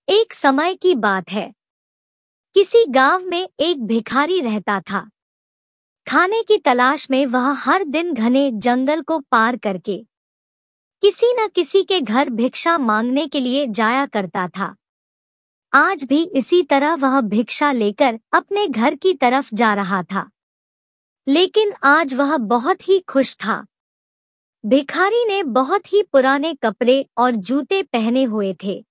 एक समय की बात है। किसी गांव में एक भिखारी रहता था। खाने की तलाश में वह हर दिन घने जंगल को पार करके किसी न किसी के घर भिक्षा मांगने के लिए जाया करता था। आज भी इसी तरह वह भिक्षा लेकर अपने घर की तरफ जा रहा था, लेकिन आज वह बहुत ही खुश था। भिखारी ने बहुत ही पुराने कपड़े और जूते पहने हुए थे,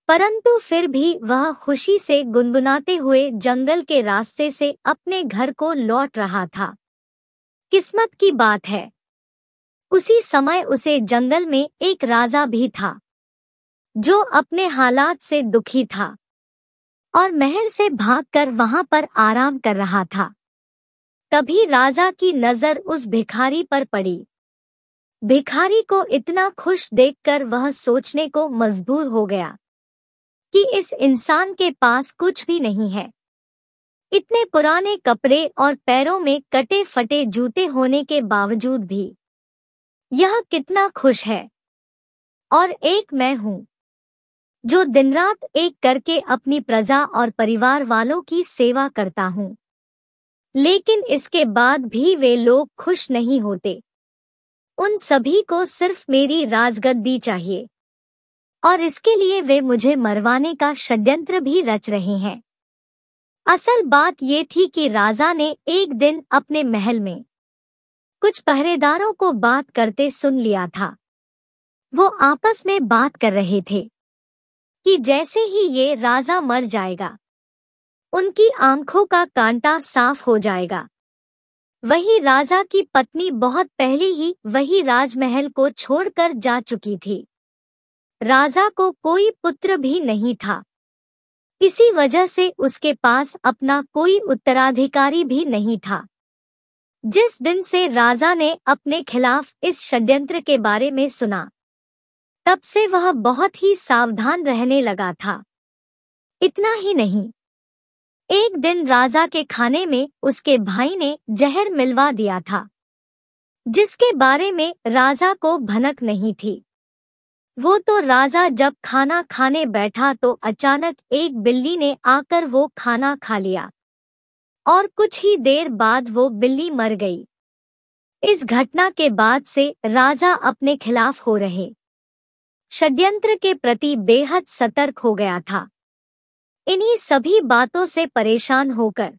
परंतु फिर भी वह खुशी से गुनगुनाते हुए जंगल के रास्ते से अपने घर को लौट रहा था। किस्मत की बात है, उसी समय उसे जंगल में एक राजा भी था, जो अपने हालात से दुखी था और महल से भागकर वहां पर आराम कर रहा था। तभी राजा की नजर उस भिखारी पर पड़ी। भिखारी को इतना खुश देखकर वह सोचने को मजबूर हो गया कि इस इंसान के पास कुछ भी नहीं है। इतने पुराने कपड़े और पैरों में कटे फटे जूते होने के बावजूद भी यह कितना खुश है। और एक मैं हूँ, जो दिन रात एक करके अपनी प्रजा और परिवार वालों की सेवा करता हूँ, लेकिन इसके बाद भी वे लोग खुश नहीं होते। उन सभी को सिर्फ मेरी राजगद्दी चाहिए और इसके लिए वे मुझे मरवाने का षड्यंत्र भी रच रहे हैं। असल बात ये थी कि राजा ने एक दिन अपने महल में कुछ पहरेदारों को बात करते सुन लिया था। वो आपस में बात कर रहे थे कि जैसे ही ये राजा मर जाएगा, उनकी आंखों का कांटा साफ हो जाएगा। वही राजा की पत्नी बहुत पहले ही वही राजमहल को छोड़कर जा चुकी थी। राजा को कोई पुत्र भी नहीं था, इसी वजह से उसके पास अपना कोई उत्तराधिकारी भी नहीं था। जिस दिन से राजा ने अपने खिलाफ इस षड्यंत्र के बारे में सुना, तब से वह बहुत ही सावधान रहने लगा था। इतना ही नहीं, एक दिन राजा के खाने में उसके भाई ने जहर मिलवा दिया था, जिसके बारे में राजा को भनक नहीं थी। वो तो राजा जब खाना खाने बैठा तो अचानक एक बिल्ली ने आकर वो खाना खा लिया और कुछ ही देर बाद वो बिल्ली मर गई। इस घटना के बाद से राजा अपने खिलाफ हो रहे षड्यंत्र के प्रति बेहद सतर्क हो गया था। इन्हीं सभी बातों से परेशान होकर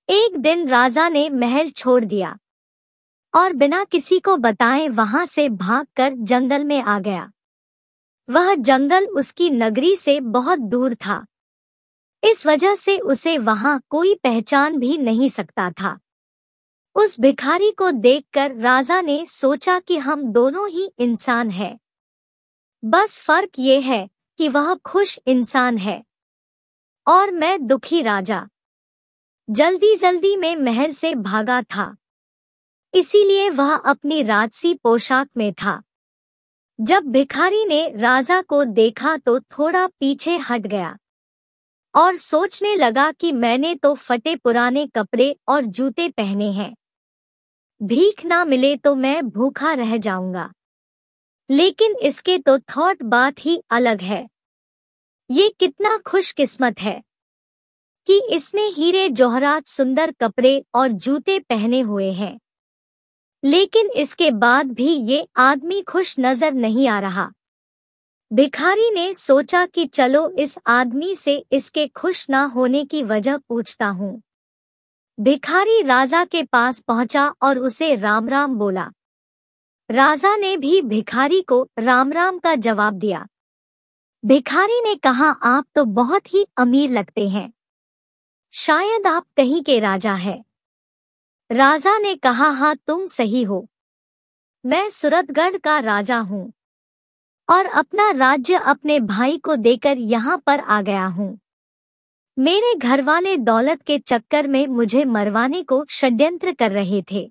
एक दिन राजा ने महल छोड़ दिया और बिना किसी को बताए वहां से भागकर जंगल में आ गया। वह जंगल उसकी नगरी से बहुत दूर था, इस वजह से उसे वहां कोई पहचान भी नहीं सकता था। उस भिखारी को देखकर राजा ने सोचा कि हम दोनों ही इंसान हैं, बस फर्क ये है कि वह खुश इंसान है और मैं दुखी राजा। जल्दी जल्दी में महल से भागा था, इसीलिए वह अपनी राजसी पोशाक में था। जब भिखारी ने राजा को देखा तो थोड़ा पीछे हट गया और सोचने लगा कि मैंने तो फटे पुराने कपड़े और जूते पहने हैं, भीख ना मिले तो मैं भूखा रह जाऊंगा। लेकिन इसके तो थॉट बात ही अलग है। ये कितना खुशकिस्मत है कि इसने हीरे जवाहरात सुंदर कपड़े और जूते पहने हुए हैं, लेकिन इसके बाद भी ये आदमी खुश नजर नहीं आ रहा। भिखारी ने सोचा कि चलो इस आदमी से इसके खुश ना होने की वजह पूछता हूँ। भिखारी राजा के पास पहुंचा और उसे राम राम बोला। राजा ने भी भिखारी को राम राम का जवाब दिया। भिखारी ने कहा, आप तो बहुत ही अमीर लगते हैं, शायद आप कहीं के राजा हैं। राजा ने कहा, हाँ तुम सही हो, मैं सूरतगढ़ का राजा हूँ और अपना राज्य अपने भाई को देकर यहाँ पर आ गया हूँ। मेरे घरवाले दौलत के चक्कर में मुझे मरवाने को षड्यंत्र कर रहे थे,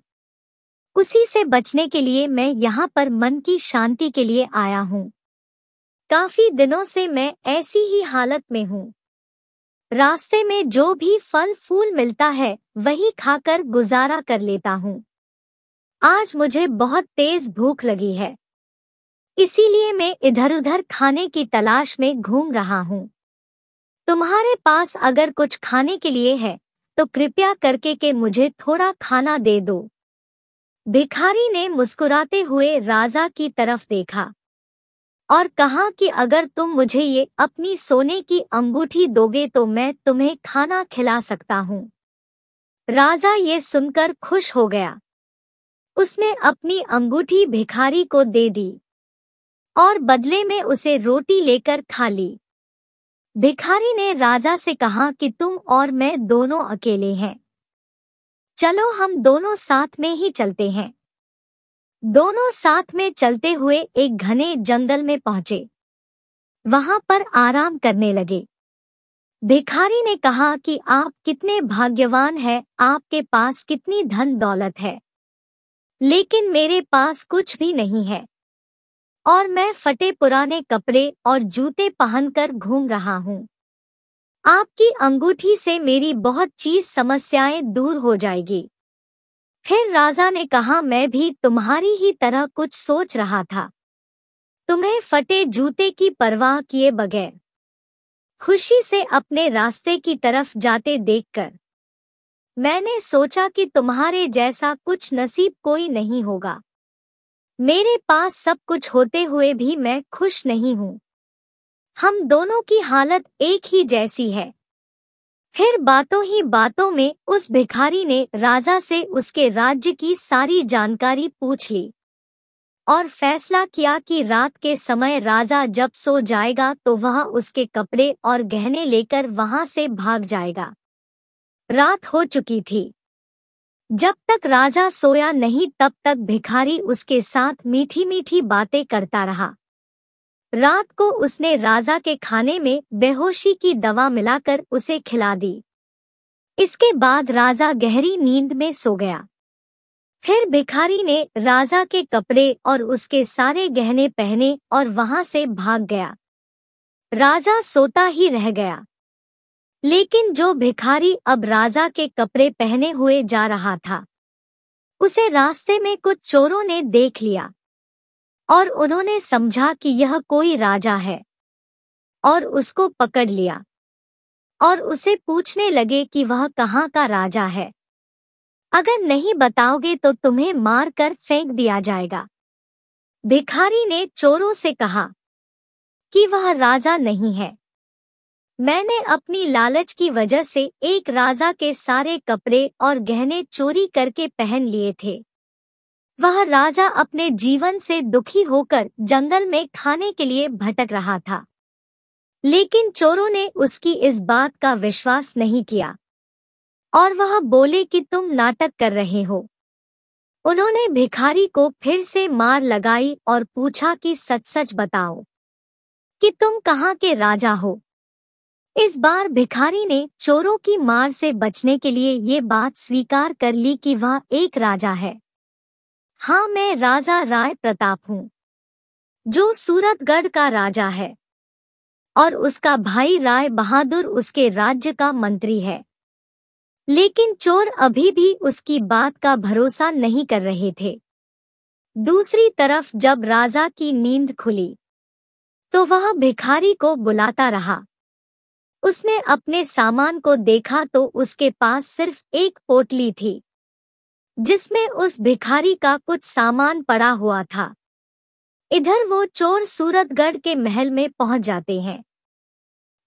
उसी से बचने के लिए मैं यहाँ पर मन की शांति के लिए आया हूँ। काफी दिनों से मैं ऐसी ही हालत में हूँ। रास्ते में जो भी फल फूल मिलता है वही खाकर गुजारा कर लेता हूँ। आज मुझे बहुत तेज भूख लगी है, इसीलिए मैं इधर-उधर खाने की तलाश में घूम रहा हूँ। तुम्हारे पास अगर कुछ खाने के लिए है तो कृपया करके के मुझे थोड़ा खाना दे दो। भिखारी ने मुस्कुराते हुए राजा की तरफ देखा और कहा कि अगर तुम मुझे ये अपनी सोने की अंगूठी दोगे तो मैं तुम्हें खाना खिला सकता हूँ। राजा ये सुनकर खुश हो गया। उसने अपनी अंगूठी भिखारी को दे दी और बदले में उसे रोटी लेकर खा ली। भिखारी ने राजा से कहा कि तुम और मैं दोनों अकेले हैं, चलो हम दोनों साथ में ही चलते हैं। दोनों साथ में चलते हुए एक घने जंगल में पहुंचे। वहां पर आराम करने लगे। भिखारी ने कहा कि आप कितने भाग्यवान हैं, आपके पास कितनी धन दौलत है, लेकिन मेरे पास कुछ भी नहीं है और मैं फटे पुराने कपड़े और जूते पहनकर घूम रहा हूँ। आपकी अंगूठी से मेरी बहुत चीज समस्याएं दूर हो जाएगी। फिर राजा ने कहा, मैं भी तुम्हारी ही तरह कुछ सोच रहा था। तुम्हें फटे जूते की परवाह किए बगैर खुशी से अपने रास्ते की तरफ जाते देखकर मैंने सोचा कि तुम्हारे जैसा कुछ नसीब कोई नहीं होगा। मेरे पास सब कुछ होते हुए भी मैं खुश नहीं हूँ। हम दोनों की हालत एक ही जैसी है। फिर बातों ही बातों में उस भिखारी ने राजा से उसके राज्य की सारी जानकारी पूछ ली और फैसला किया कि रात के समय राजा जब सो जाएगा तो वह उसके कपड़े और गहने लेकर वहां से भाग जाएगा। रात हो चुकी थी। जब तक राजा सोया नहीं तब तक भिखारी उसके साथ मीठी मीठी बातें करता रहा। रात को उसने राजा के खाने में बेहोशी की दवा मिलाकर उसे खिला दी। इसके बाद राजा गहरी नींद में सो गया। फिर भिखारी ने राजा के कपड़े और उसके सारे गहने पहने और वहां से भाग गया। राजा सोता ही रह गया। लेकिन जो भिखारी अब राजा के कपड़े पहने हुए जा रहा था, उसे रास्ते में कुछ चोरों ने देख लिया और उन्होंने समझा कि यह कोई राजा है और उसको पकड़ लिया और उसे पूछने लगे कि वह कहाँ का राजा है। अगर नहीं बताओगे तो तुम्हें मार कर फेंक दिया जाएगा। भिखारी ने चोरों से कहा कि वह राजा नहीं है। मैंने अपनी लालच की वजह से एक राजा के सारे कपड़े और गहने चोरी करके पहन लिए थे। वह राजा अपने जीवन से दुखी होकर जंगल में खाने के लिए भटक रहा था। लेकिन चोरों ने उसकी इस बात का विश्वास नहीं किया और वह बोले कि तुम नाटक कर रहे हो। उन्होंने भिखारी को फिर से मार लगाई और पूछा कि सच सच बताओ कि तुम कहाँ के राजा हो। इस बार भिखारी ने चोरों की मार से बचने के लिए ये बात स्वीकार कर ली कि वह एक राजा है। हाँ, मैं राजा राय प्रताप हूँ, जो सूरतगढ़ का राजा है और उसका भाई राय बहादुर उसके राज्य का मंत्री है। लेकिन चोर अभी भी उसकी बात का भरोसा नहीं कर रहे थे। दूसरी तरफ जब राजा की नींद खुली तो वह भिखारी को बुलाता रहा। उसने अपने सामान को देखा तो उसके पास सिर्फ एक पोटली थी जिसमें उस भिखारी का कुछ सामान पड़ा हुआ था। इधर वो चोर सूरतगढ़ के महल में पहुंच जाते हैं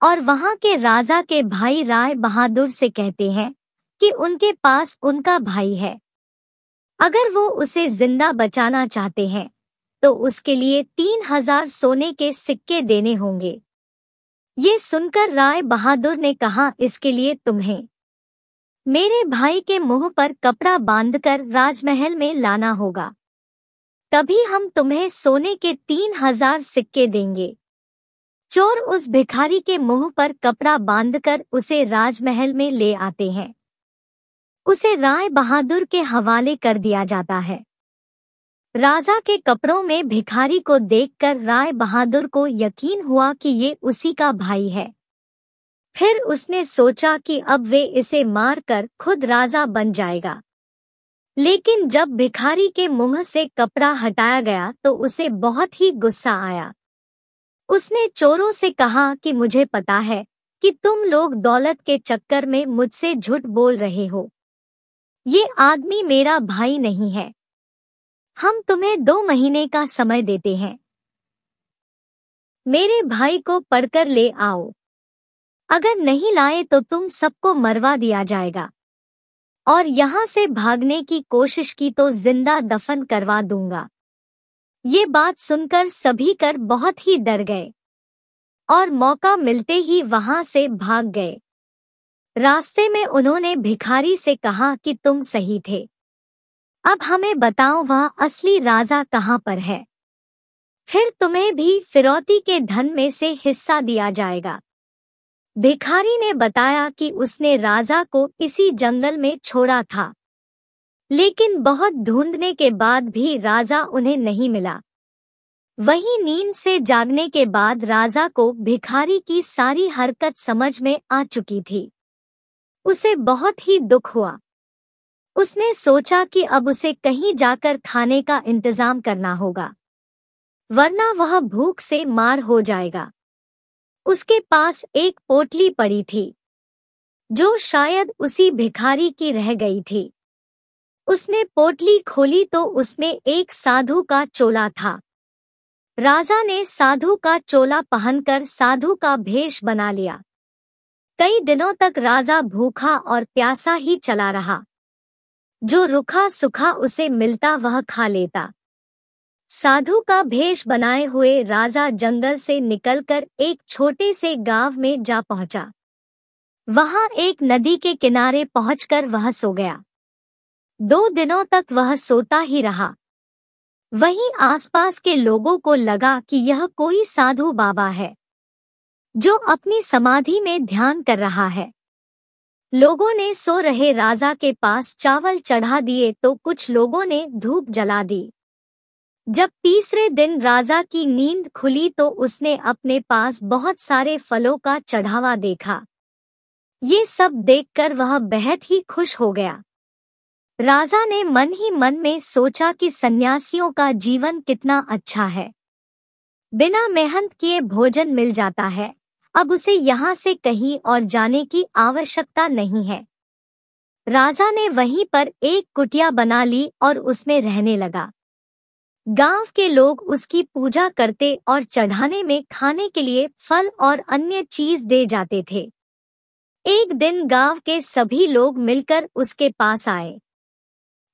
और वहां के राजा के भाई राय बहादुर से कहते हैं कि उनके पास उनका भाई है। अगर वो उसे जिंदा बचाना चाहते हैं तो उसके लिए 3000 सोने के सिक्के देने होंगे। ये सुनकर राय बहादुर ने कहा, इसके लिए तुम्हें मेरे भाई के मुंह पर कपड़ा बांधकर राजमहल में लाना होगा, तभी हम तुम्हें सोने के 3000 सिक्के देंगे। चोर उस भिखारी के मुंह पर कपड़ा बांधकर उसे राजमहल में ले आते हैं। उसे राय बहादुर के हवाले कर दिया जाता है। राजा के कपड़ों में भिखारी को देखकर राय बहादुर को यकीन हुआ कि ये उसी का भाई है। फिर उसने सोचा कि अब वे इसे मारकर खुद राजा बन जाएगा। लेकिन जब भिखारी के मुंह से कपड़ा हटाया गया तो उसे बहुत ही गुस्सा आया। उसने चोरों से कहा कि मुझे पता है कि तुम लोग दौलत के चक्कर में मुझसे झूठ बोल रहे हो। ये आदमी मेरा भाई नहीं है। हम तुम्हें 2 महीने का समय देते हैं। मेरे भाई को पकड़कर ले आओ। अगर नहीं लाए तो तुम सबको मरवा दिया जाएगा और यहाँ से भागने की कोशिश की तो जिंदा दफन करवा दूंगा। ये बात सुनकर सभी कर बहुत ही डर गए और मौका मिलते ही वहां से भाग गए। रास्ते में उन्होंने भिखारी से कहा कि तुम सही थे। अब हमें बताओ वह असली राजा कहाँ पर है, फिर तुम्हें भी फिरौती के धन में से हिस्सा दिया जाएगा। भिखारी ने बताया कि उसने राजा को इसी जंगल में छोड़ा था, लेकिन बहुत ढूंढने के बाद भी राजा उन्हें नहीं मिला। वहीं नींद से जागने के बाद राजा को भिखारी की सारी हरकत समझ में आ चुकी थी। उसे बहुत ही दुख हुआ। उसने सोचा कि अब उसे कहीं जाकर खाने का इंतजाम करना होगा, वरना वह भूख से मार हो जाएगा। उसके पास एक पोटली पड़ी थी, जो शायद उसी भिखारी की रह गई थी। उसने पोटली खोली तो उसमें एक साधु का चोला था। राजा ने साधु का चोला पहनकर साधु का भेष बना लिया। कई दिनों तक राजा भूखा और प्यासा ही चला रहा। जो रूखा सूखा उसे मिलता वह खा लेता। साधु का भेष बनाए हुए राजा जंगल से निकलकर एक छोटे से गांव में जा पहुंचा। वहां एक नदी के किनारे पहुंचकर वह सो गया। 2 दिनों तक वह सोता ही रहा। वहीं आसपास के लोगों को लगा कि यह कोई साधु बाबा है, जो अपनी समाधि में ध्यान कर रहा है। लोगों ने सो रहे राजा के पास चावल चढ़ा दिए तो कुछ लोगों ने धूप जला दी। जब तीसरे दिन राजा की नींद खुली तो उसने अपने पास बहुत सारे फलों का चढ़ावा देखा। ये सब देखकर वह बेहद ही खुश हो गया। राजा ने मन ही मन में सोचा कि सन्यासियों का जीवन कितना अच्छा है। बिना मेहनत किए भोजन मिल जाता है। अब उसे यहाँ से कहीं और जाने की आवश्यकता नहीं है। राजा ने वहीं पर एक कुटिया बना ली और उसमें रहने लगा। गांव के लोग उसकी पूजा करते और चढ़ाने में खाने के लिए फल और अन्य चीज दे जाते थे। एक दिन गांव के सभी लोग मिलकर उसके पास आए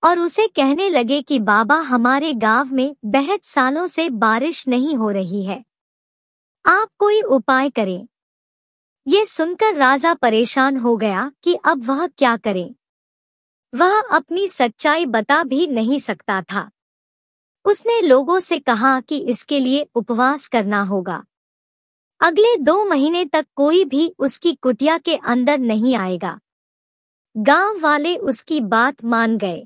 और उसे कहने लगे कि बाबा, हमारे गांव में बहुत सालों से बारिश नहीं हो रही है, आप कोई उपाय करें। ये सुनकर राजा परेशान हो गया कि अब वह क्या करे। वह अपनी सच्चाई बता भी नहीं सकता था। उसने लोगों से कहा कि इसके लिए उपवास करना होगा। अगले 2 महीने तक कोई भी उसकी कुटिया के अंदर नहीं आएगा। गांव वाले उसकी बात मान गए।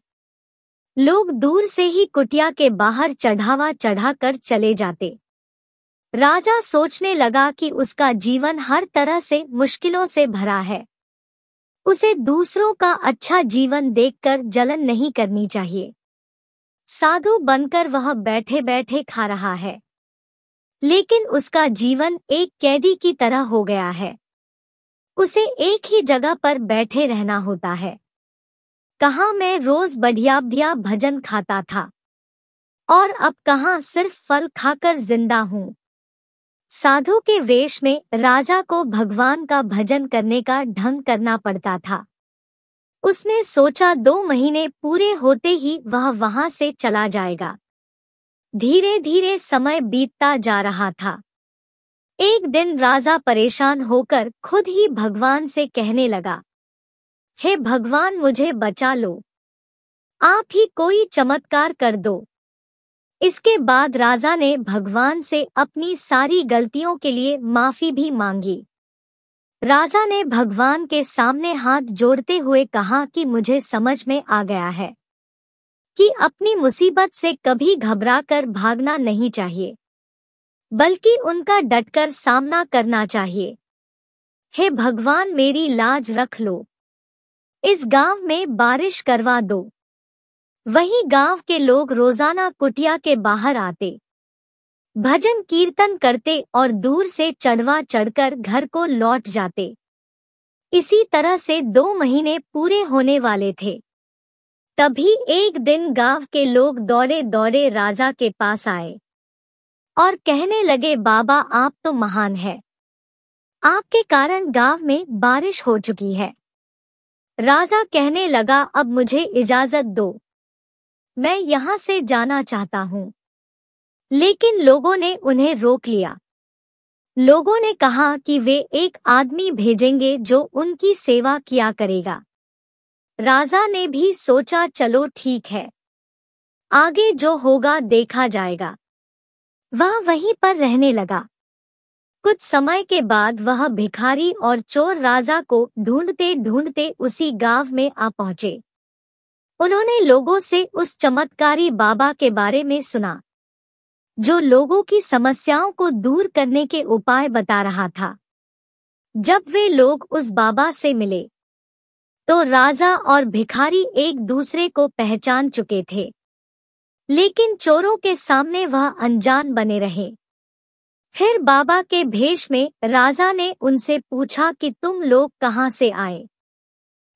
लोग दूर से ही कुटिया के बाहर चढ़ावा चढ़ाकर चले जाते। राजा सोचने लगा कि उसका जीवन हर तरह से मुश्किलों से भरा है। उसे दूसरों का अच्छा जीवन देखकर जलन नहीं करनी चाहिए। साधु बनकर वह बैठे बैठे खा रहा है, लेकिन उसका जीवन एक कैदी की तरह हो गया है। उसे एक ही जगह पर बैठे रहना होता है। कहाँ मैं रोज बढ़िया बढ़िया भजन खाता था और अब कहाँ सिर्फ फल खाकर जिंदा हूँ। साधु के वेश में राजा को भगवान का भजन करने का ढंग करना पड़ता था। उसने सोचा 2 महीने पूरे होते ही वह वहां से चला जाएगा। धीरे धीरे समय बीतता जा रहा था। एक दिन राजा परेशान होकर खुद ही भगवान से कहने लगा, हे भगवान, मुझे बचा लो, आप ही कोई चमत्कार कर दो। इसके बाद राजा ने भगवान से अपनी सारी गलतियों के लिए माफी भी मांगी। राजा ने भगवान के सामने हाथ जोड़ते हुए कहा कि मुझे समझ में आ गया है कि अपनी मुसीबत से कभी घबराकर भागना नहीं चाहिए, बल्कि उनका डटकर सामना करना चाहिए। हे भगवान, मेरी लाज रख लो, इस गांव में बारिश करवा दो। वहीं गांव के लोग रोजाना कुटिया के बाहर आते, भजन कीर्तन करते और दूर से चढ़वा चढ़कर घर को लौट जाते। इसी तरह से 2 महीने पूरे होने वाले थे। तभी एक दिन गांव के लोग दौड़े दौड़े राजा के पास आए और कहने लगे, बाबा आप तो महान हैं। आपके कारण गांव में बारिश हो चुकी है। राजा कहने लगा, अब मुझे इजाजत दो, मैं यहाँ से जाना चाहता हूँ। लेकिन लोगों ने उन्हें रोक लिया। लोगों ने कहा कि वे एक आदमी भेजेंगे जो उनकी सेवा किया करेगा। राजा ने भी सोचा, चलो ठीक है, आगे जो होगा देखा जाएगा। वह वहीं पर रहने लगा। कुछ समय के बाद वह भिखारी और चोर राजा को ढूंढते ढूंढते उसी गांव में आ पहुंचे। उन्होंने लोगों से उस चमत्कारी बाबा के बारे में सुना, जो लोगों की समस्याओं को दूर करने के उपाय बता रहा था। जब वे लोग उस बाबा से मिले, तो राजा और भिखारी एक दूसरे को पहचान चुके थे, लेकिन चोरों के सामने वह अनजान बने रहे। फिर बाबा के भेष में राजा ने उनसे पूछा कि तुम लोग कहाँ से आए।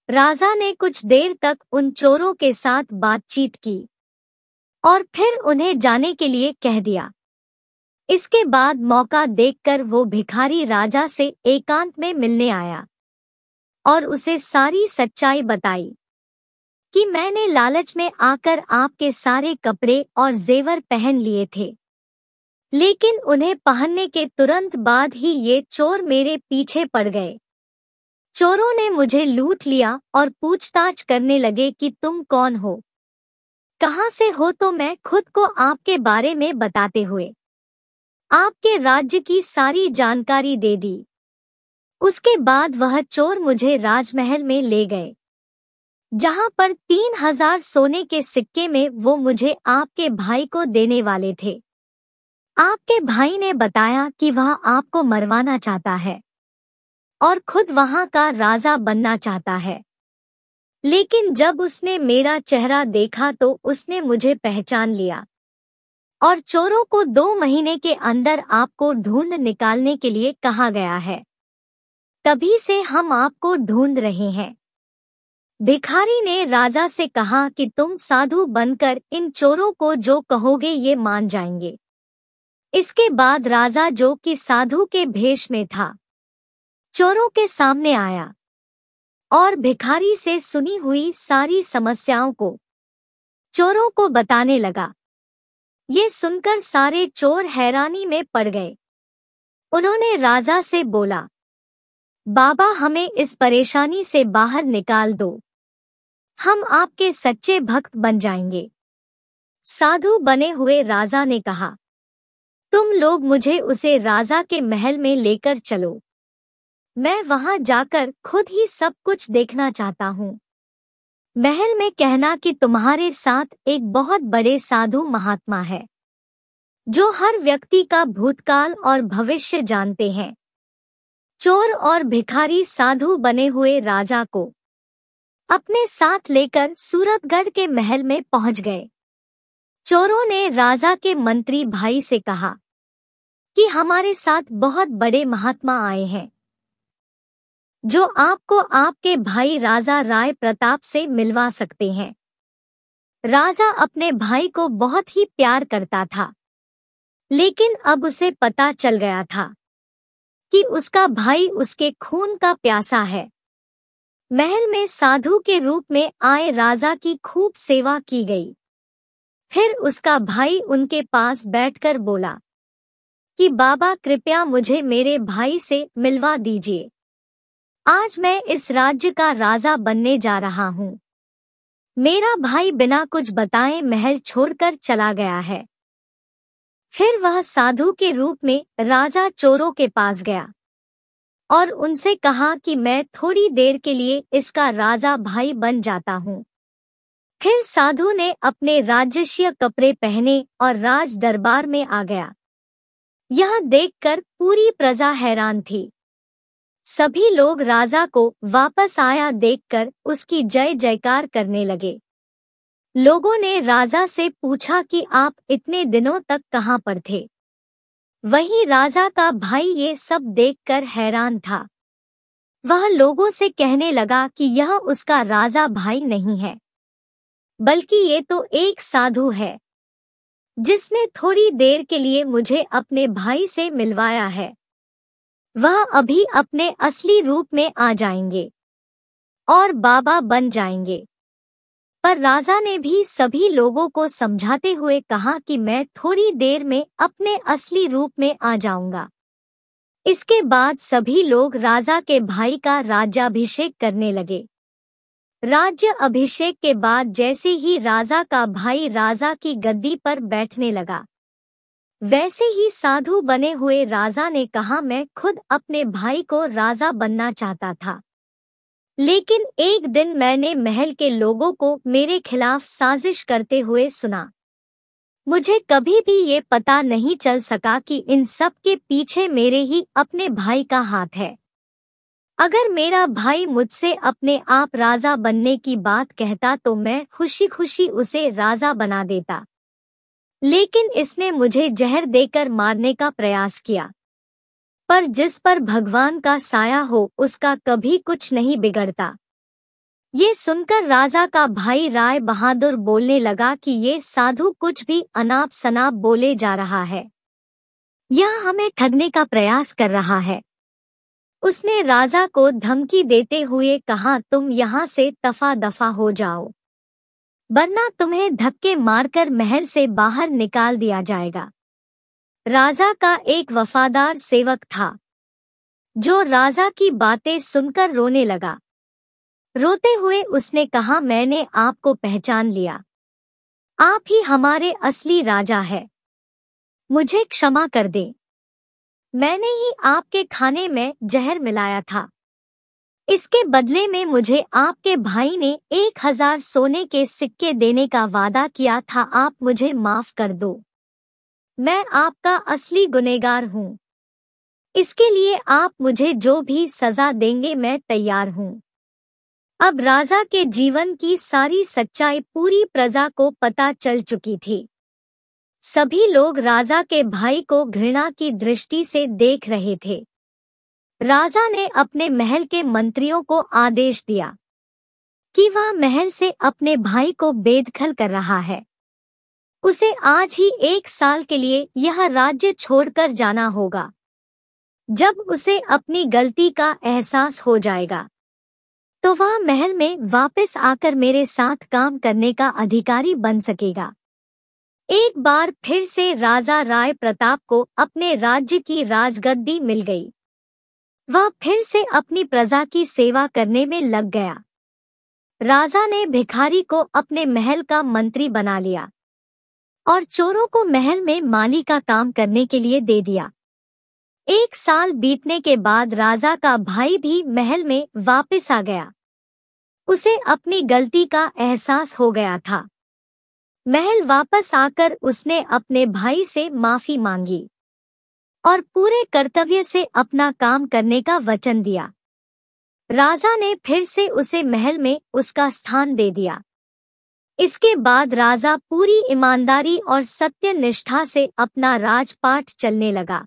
राजा ने कुछ देर तक उन चोरों के साथ बातचीत की और फिर उन्हें जाने के लिए कह दिया। इसके बाद मौका देखकर वो भिखारी राजा से एकांत में मिलने आया और उसे सारी सच्चाई बताई कि मैंने लालच में आकर आपके सारे कपड़े और जेवर पहन लिए थे, लेकिन उन्हें पहनने के तुरंत बाद ही ये चोर मेरे पीछे पड़ गए। चोरों ने मुझे लूट लिया और पूछताछ करने लगे कि तुम कौन हो, कहाँ से हो। तो मैं खुद को आपके बारे में बताते हुए आपके राज्य की सारी जानकारी दे दी। उसके बाद वह चोर मुझे राजमहल में ले गए, जहाँ पर 3000 सोने के सिक्के में वो मुझे आपके भाई को देने वाले थे। आपके भाई ने बताया कि वह आपको मरवाना चाहता है और खुद वहाँ का राजा बनना चाहता है। लेकिन जब उसने मेरा चेहरा देखा तो उसने मुझे पहचान लिया और चोरों को 2 महीने के अंदर आपको ढूंढ निकालने के लिए कहा गया है। तभी से हम आपको ढूंढ रहे हैं। भिखारी ने राजा से कहा कि तुम साधु बनकर इन चोरों को जो कहोगे ये मान जाएंगे। इसके बाद राजा, जो कि साधु के भेष में था, चोरों के सामने आया और भिखारी से सुनी हुई सारी समस्याओं को चोरों को बताने लगा। ये सुनकर सारे चोर हैरानी में पड़ गए। उन्होंने राजा से बोला, बाबा हमें इस परेशानी से बाहर निकाल दो, हम आपके सच्चे भक्त बन जाएंगे। साधु बने हुए राजा ने कहा, तुम लोग मुझे उसे राजा के महल में लेकर चलो, मैं वहां जाकर खुद ही सब कुछ देखना चाहता हूँ। महल में कहना कि तुम्हारे साथ एक बहुत बड़े साधु महात्मा है, जो हर व्यक्ति का भूतकाल और भविष्य जानते हैं। चोर और भिखारी साधु बने हुए राजा को अपने साथ लेकर सूरतगढ़ के महल में पहुंच गए। चोरों ने राजा के मंत्री भाई से कहा कि हमारे साथ बहुत बड़े महात्मा आए हैं, जो आपको आपके भाई राजा राय प्रताप से मिलवा सकते हैं। राजा अपने भाई को बहुत ही प्यार करता था, लेकिन अब उसे पता चल गया था कि उसका भाई उसके खून का प्यासा है। महल में साधु के रूप में आए राजा की खूब सेवा की गई। फिर उसका भाई उनके पास बैठकर बोला कि बाबा कृपया मुझे मेरे भाई से मिलवा दीजिए। आज मैं इस राज्य का राजा बनने जा रहा हूँ। मेरा भाई बिना कुछ बताए महल छोड़कर चला गया है। फिर वह साधु के रूप में राजा चोरों के पास गया और उनसे कहा कि मैं थोड़ी देर के लिए इसका राजा भाई बन जाता हूँ। फिर साधु ने अपने राजकीय कपड़े पहने और राज दरबार में आ गया। यह देखकर पूरी प्रजा हैरान थी। सभी लोग राजा को वापस आया देखकर उसकी जय जयकार करने लगे। लोगों ने राजा से पूछा कि आप इतने दिनों तक कहाँ पर थे। वहीं राजा का भाई ये सब देखकर हैरान था। वह लोगों से कहने लगा कि यह उसका राजा भाई नहीं है, बल्कि ये तो एक साधु है जिसने थोड़ी देर के लिए मुझे अपने भाई से मिलवाया है। वह अभी अपने असली रूप में आ जाएंगे और बाबा बन जाएंगे। पर राजा ने भी सभी लोगों को समझाते हुए कहा कि मैं थोड़ी देर में अपने असली रूप में आ जाऊंगा। इसके बाद सभी लोग राजा के भाई का राज्याभिषेक करने लगे। राज्य अभिषेक के बाद जैसे ही राजा का भाई राजा की गद्दी पर बैठने लगा, वैसे ही साधु बने हुए राजा ने कहा, मैं खुद अपने भाई को राजा बनना चाहता था, लेकिन एक दिन मैंने महल के लोगों को मेरे खिलाफ साजिश करते हुए सुना। मुझे कभी भी ये पता नहीं चल सका कि इन सब के पीछे मेरे ही अपने भाई का हाथ है। अगर मेरा भाई मुझसे अपने आप राजा बनने की बात कहता तो मैं खुशी खुशी उसे राजा बना देता, लेकिन इसने मुझे जहर देकर मारने का प्रयास किया। पर जिस पर भगवान का साया हो उसका कभी कुछ नहीं बिगड़ता। ये सुनकर राजा का भाई राय बहादुर बोलने लगा कि ये साधु कुछ भी अनाप शनाप बोले जा रहा है, यह हमें ठगने का प्रयास कर रहा है। उसने राजा को धमकी देते हुए कहा, तुम यहाँ से दफा दफा हो जाओ, वरना तुम्हें धक्के मारकर महल से बाहर निकाल दिया जाएगा। राजा का एक वफादार सेवक था जो राजा की बातें सुनकर रोने लगा। रोते हुए उसने कहा, मैंने आपको पहचान लिया, आप ही हमारे असली राजा हैं। मुझे क्षमा कर दे, मैंने ही आपके खाने में जहर मिलाया था। इसके बदले में मुझे आपके भाई ने 1000 सोने के सिक्के देने का वादा किया था। आप मुझे माफ कर दो, मैं आपका असली गुनहगार हूँ। इसके लिए आप मुझे जो भी सजा देंगे मैं तैयार हूँ। अब राजा के जीवन की सारी सच्चाई पूरी प्रजा को पता चल चुकी थी। सभी लोग राजा के भाई को घृणा की दृष्टि से देख रहे थे। राजा ने अपने महल के मंत्रियों को आदेश दिया कि वह महल से अपने भाई को बेदखल कर रहा है। उसे आज ही 1 साल के लिए यह राज्य छोड़कर जाना होगा। जब उसे अपनी गलती का एहसास हो जाएगा तो वह महल में वापस आकर मेरे साथ काम करने का अधिकारी बन सकेगा। एक बार फिर से राजा राय प्रताप को अपने राज्य की राजगद्दी मिल गई। वह फिर से अपनी प्रजा की सेवा करने में लग गया। राजा ने भिखारी को अपने महल का मंत्री बना लिया और चोरों को महल में माली का काम करने के लिए दे दिया। 1 साल बीतने के बाद राजा का भाई भी महल में वापस आ गया। उसे अपनी गलती का एहसास हो गया था। महल वापस आकर उसने अपने भाई से माफी मांगी और पूरे कर्तव्य से अपना काम करने का वचन दिया। राजा ने फिर से उसे महल में उसका स्थान दे दिया। इसके बाद राजा पूरी ईमानदारी और सत्य निष्ठा से अपना राजपाट चलने लगा।